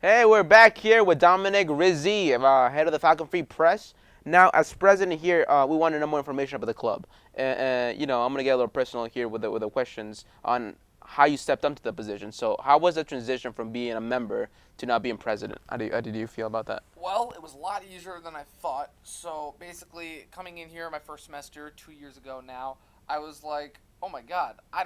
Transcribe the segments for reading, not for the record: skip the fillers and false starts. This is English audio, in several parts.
Hey, we're back here with Dominic, Rizzo, head of the Falcon Free Press. Now, as president here, we want to know more information about the club. I'm going to get a little personal here with the questions on how you stepped up to the position. So, how was the transition from being a member to now being president? How did you feel about that? Well, it was a lot easier than I thought. So basically, coming in here my first semester 2 years ago now, I was like, oh my God, I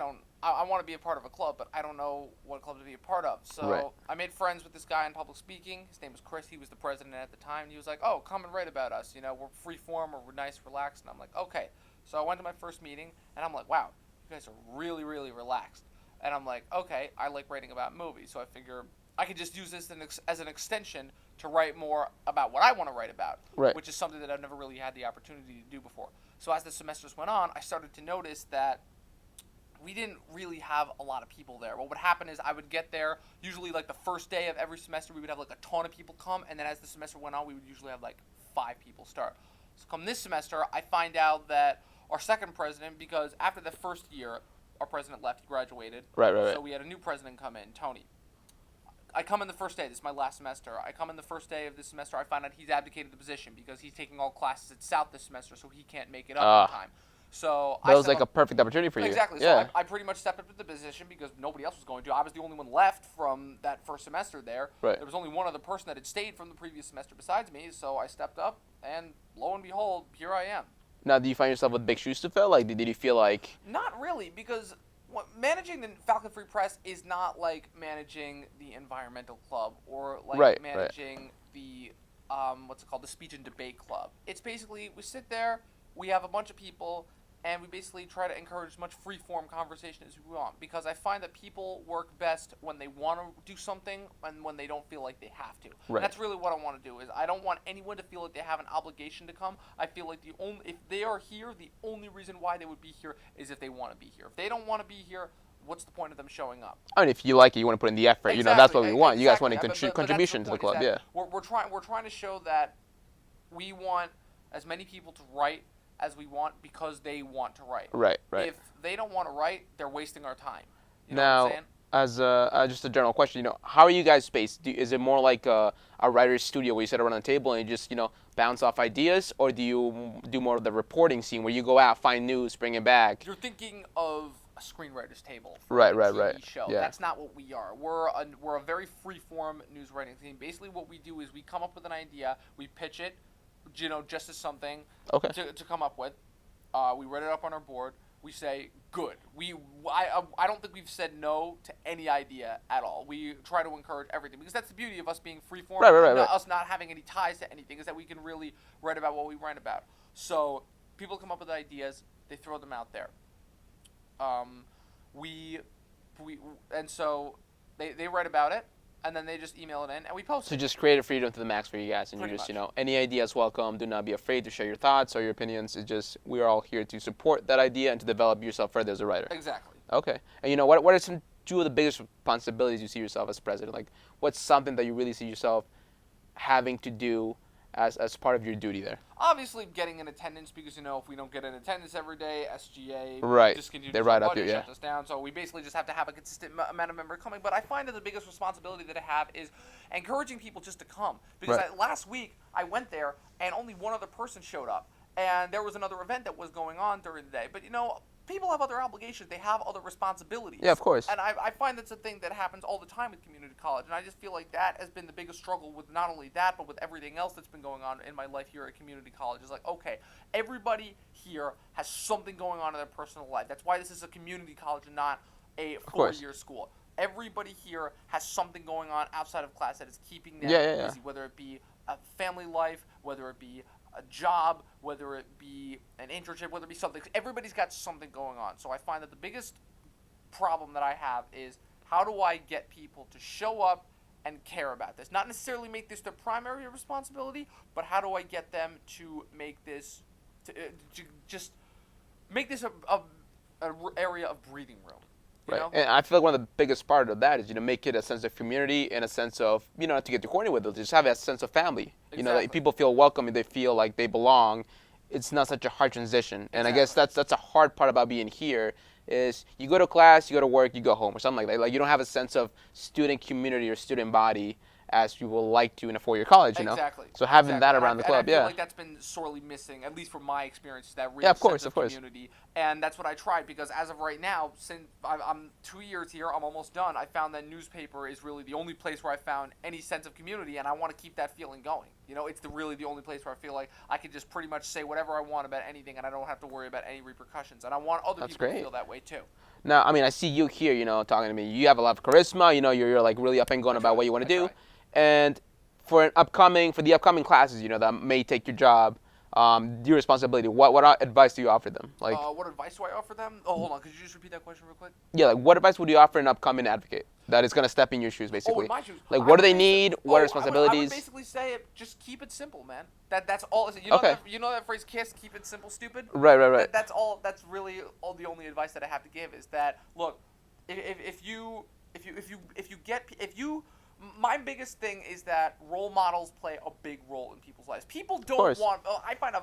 want to be a part of a club, but I don't know what club to be a part of. So Right. I made friends with this guy in public speaking. His name was Chris. He was the president at the time. And he was like, oh, come and write about us. You know, we're free form, or we're nice, relaxed. And I'm like, okay. So I went to my first meeting, and I'm like, wow, you guys are really, really relaxed. And I'm like, okay, I like writing about movies, so I figure I could just use this as an extension to write more about what I want to write about, Right. which is something that I've never really had the opportunity to do before. So as the semesters went on, I started to notice that we didn't really have a lot of people there. What would happen is I would get there, usually like the first day of every semester, we would have like a ton of people come, and then as the semester went on, we would usually have like 5 people start. So come this semester, I find out that our second president, because after the first year, our president left, he graduated. Right. So we had a new president come in, Tony. I come in the first day. This is my last semester. I come in the first day of this semester. I find out he's abdicated the position because he's taking all classes at South this semester, so he can't make it up in time. So That was like a perfect opportunity for you. Exactly. Yeah. So I pretty much stepped up to the position because nobody else was going to. I was the only one left from that first semester there. Right. There was only one other person that had stayed from the previous semester besides me, so I stepped up, and lo and behold, here I am. Now, do you find yourself with big shoes to fill? Like, did you feel like... Not really, because managing the Falcon Free Press is not like managing the environmental club or like Right. managing the what's it called, the speech and debate club. It's basically we sit there, we have a bunch of people, and we basically try to encourage as much free-form conversation as we want, because I find that people work best when they want to do something and when they don't feel like they have to. Right. And that's really what I want to do. Is I don't want anyone to feel like they have an obligation to come. I feel like if they are here, the only reason why they would be here is if they want to be here. If they don't want to be here, what's the point of them showing up? I mean, if you like it, you want to put in the effort. Exactly. You know, that's what we want. You guys want a Exactly. But contribution that's to the point, club, is yeah. that we're trying to show that we want as many people to write as we want because they want to write. Right. If they don't want to write, they're wasting our time. You know Now, what I'm saying? as just a general question, how are you guys spaced? Is it more like a writer's studio where you sit around the table and you just, bounce off ideas, or do you do more of the reporting scene where you go out, find news, bring it back? You're thinking of a screenwriter's table for Right, a right, TV right. show. Yeah. That's not what we are. We're a very free-form news writing team. Basically, what we do is we come up with an idea, we pitch it, just as something Okay. to come up with. We write it up on our board. We say, good. I don't think we've said no to any idea at all. We try to encourage everything, because that's the beauty of us being free-form, Right. us not having any ties to anything, is that we can really write about what we write about. So people come up with ideas, they throw them out there. And so they write about it, and then they just email it in, and we post So it. just creative freedom to the max for you guys, and Pretty you just, much. any ideas welcome. Do not be afraid to share your thoughts or your opinions. It's just, we are all here to support that idea and to develop yourself further as a writer. Exactly. Okay. And what are two of the biggest responsibilities you see yourself as president? Like, what's something that you really see yourself having to do as part of your duty there? Obviously, getting in attendance, because if we don't get in attendance every day, SGA Right. discontinues They our write up budget, you, yeah. shuts us down. So we basically just have to have a consistent amount of members coming. But I find that the biggest responsibility that I have is encouraging people just to come. Because Right. last week I went there and only one other person showed up, and there was another event that was going on during the day. But people have other obligations. They have other responsibilities. Yeah, of course. And I find that's a thing that happens all the time with community college. And I just feel like that has been the biggest struggle with not only that, but with everything else that's been going on in my life here at community college. It's like, okay, everybody here has something going on in their personal life. That's why this is a community college and not a course. 4-year school. Everybody here has something going on outside of class that is keeping them Yeah. busy, whether it be a family life, whether it be a job, whether it be an internship, whether it be something. Everybody's got something going on. So I find that the biggest problem that I have is, how do I get people to show up and care about this? Not necessarily make this their primary responsibility, but how do I get them to make this, to just make this a area of breathing room? You Right. know? And I feel like one of the biggest part of that is, make it a sense of community and a sense of, not to get too corny with it, just have a sense of family. Exactly. That people feel welcome and they feel like they belong. It's not such a hard transition. And I guess that's a hard part about being here, is you go to class, you go to work, you go home, or something like that. Like, you don't have a sense of student community or student body as you will like to in a 4-year college, you know? Exactly. So having Exactly. that And around the club, and I feel yeah. like that's been sorely missing, at least from my experience, that real Yeah, of sense course, of of course. community. And that's what I tried, because as of right now, since I'm 2 years here, I'm almost done, I found that newspaper is really the only place where I found any sense of community, and I want to keep that feeling going. You know, it's really the only place where I feel like I can just pretty much say whatever I want about anything, and I don't have to worry about any repercussions. And I want other That's people to great. feel that way too. Now, I mean, I see you here, you know, talking to me. You have a lot of charisma. You know, you're like really up and going about what you want to do. And for the upcoming classes, you know, that may take your job, your responsibility. What advice do you offer them? Like, What advice do I offer them? Oh, hold on. Could you just repeat that question real quick? yeah, like what advice would you offer an upcoming advocate that is gonna step in your shoes, basically? Oh, in my shoes. Like, what do they need? What I responsibilities? would basically say just keep it simple, man. That's all. You know Okay. you know that phrase, "Kiss, keep it simple, stupid." Right. That's all. That's really all the only advice that I have to give is that look, if you my biggest thing is that role models play a big role in people's lives. People don't want. I find a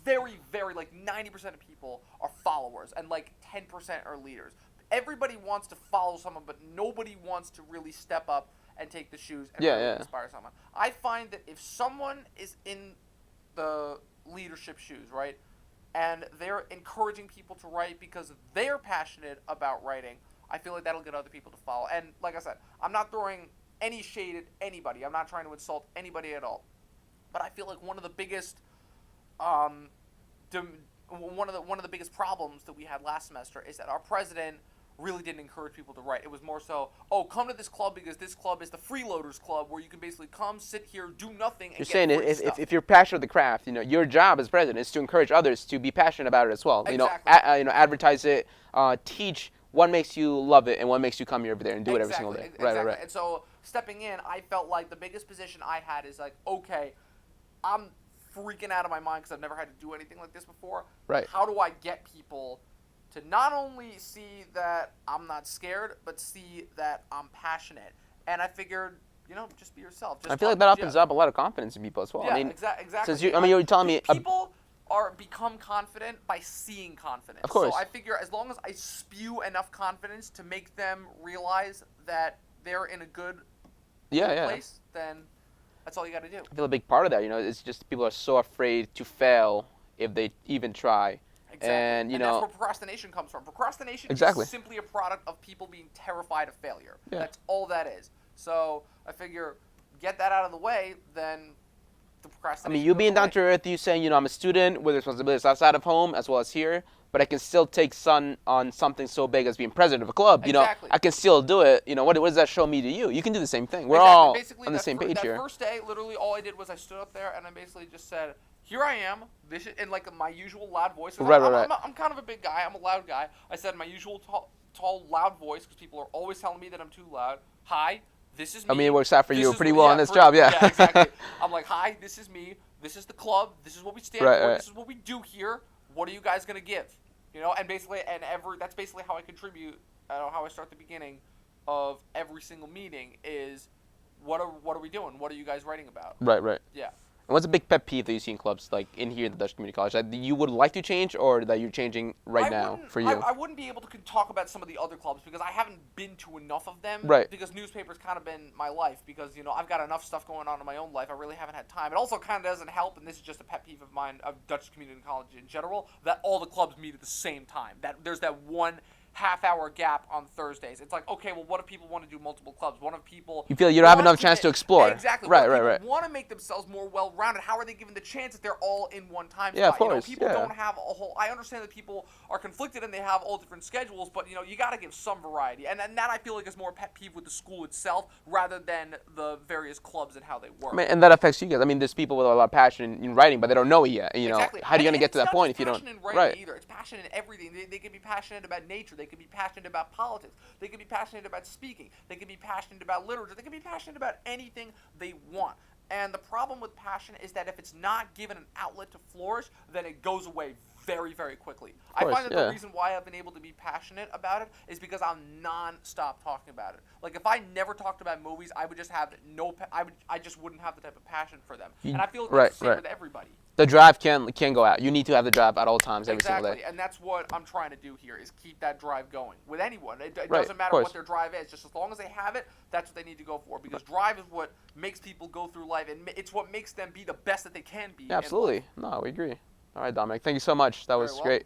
very, very, like 90% of people are followers and like 10% are leaders. Everybody wants to follow someone, but nobody wants to really step up and take the shoes and really inspire someone. I find that if someone is in the leadership shoes, right, and they're encouraging people to write because they're passionate about writing, I feel like that'll get other people to follow. And like I said, I'm not throwing any shade at anybody. I'm not trying to insult anybody at all. But I feel like one of the biggest one of the biggest problems that we had last semester is that our president really didn't encourage people to write. It was more so, oh, come to this club because this club is the freeloaders club where you can basically come, sit here, do nothing, and you're get saying free stuff. if you're passionate with the craft, you know, your job as president is to encourage others to be passionate about it as well. Exactly. You know, advertise it, teach what makes you love it and what makes you come here every day and do it every single day. Exactly. Right. And so stepping in, I felt like the biggest position I had is like, okay, I'm freaking out of my mind because I've never had to do anything like this before. Right. How do I get people to not only see that I'm not scared, but see that I'm passionate? And I figured, you know, just be yourself. I feel like that opens up a lot of confidence in people as well. Yeah, I mean, exactly. Since you're telling me people become confident by seeing confidence. Of course. So I figure as long as I spew enough confidence to make them realize that they're in a good place, then that's all you got to do. I feel a big part of that, you know, it's just people are so afraid to fail if they even try. Exactly. And that's where procrastination comes from. Procrastination is simply a product of people being terrified of failure. Yeah. That's all that is. So I figure get that out of the way, then the procrastination. I mean, you being down to earth, you saying, you know, I'm a student with responsibilities outside of home as well as here, but I can still take on something so big as being president of a club. You know, I can still do it. You know, what does that show me to you? You can do the same thing. We're all basically on the same page here. That first day, literally all I did was I stood up there and I basically just said, here I am, this is, in like my usual loud voice. Right. I'm kind of a big guy. I'm a loud guy. I said my usual tall, loud voice because people are always telling me that I'm too loud. Hi, this is me. I mean, it works out for you pretty well on this job, Yeah, exactly. I'm like, hi, this is me. This is the club. This is what we stand for. Right. This is what we do here. What are you guys gonna give? You know, and basically, that's basically how I contribute. How I start the beginning of every single meeting is, what are we doing? What are you guys writing about? Right. Yeah. And what's a big pet peeve that you see in clubs, like in here in the Dutchess Community College, that you would like to change or that you're changing right now for you? I wouldn't be able to talk about some of the other clubs because I haven't been to enough of them. Right. Because newspaper's kind of been my life because, you know, I've got enough stuff going on in my own life. I really haven't had time. It also kind of doesn't help, and this is just a pet peeve of mine, of Dutchess Community College in general, that all the clubs meet at the same time. That there's that one half-hour gap on Thursdays. It's like, okay, well, what if people want to do multiple clubs? What if people... You feel you don't have enough chance to explore. Exactly. Right. want to make themselves more well-rounded. How are they given the chance if they're all in one time spot? Yeah, of course. You know, people don't have a whole... I understand that people are conflicted and they have all different schedules, but, you know, you got to give some variety. And that, I feel like, is more a pet peeve with the school itself rather than the various clubs and how they work. I mean, and that affects you guys. I mean, there's people with a lot of passion in writing, but they don't know it yet. You know, how are you going to get to that point if you don't... It's not passion in writing either. It's passion in everything. They can be passionate about nature. They can be passionate about politics. They can be passionate about speaking. They can be passionate about literature. They can be passionate about anything they want. And the problem with passion is that if it's not given an outlet to flourish, then it goes away very, very quickly. I course, find that yeah. the reason why I've been able to be passionate about it is because I'm non-stop talking about it. Like if I never talked about movies, I would just have I just wouldn't have the type of passion for them. And I feel like Right, that's the same right. with everybody. The drive can go out. You need to have the drive at all times, every single Exactly, day. and that's what I'm trying to do here is keep that drive going with anyone. It Right, doesn't of matter course. what their drive is, just as long as they have it, that's what they need to go for. Because drive is what makes people go through life, and it's what makes them be the best that they can be. Yeah, absolutely. No, we agree. All right, Dominic. Thank you so much. That was well. great.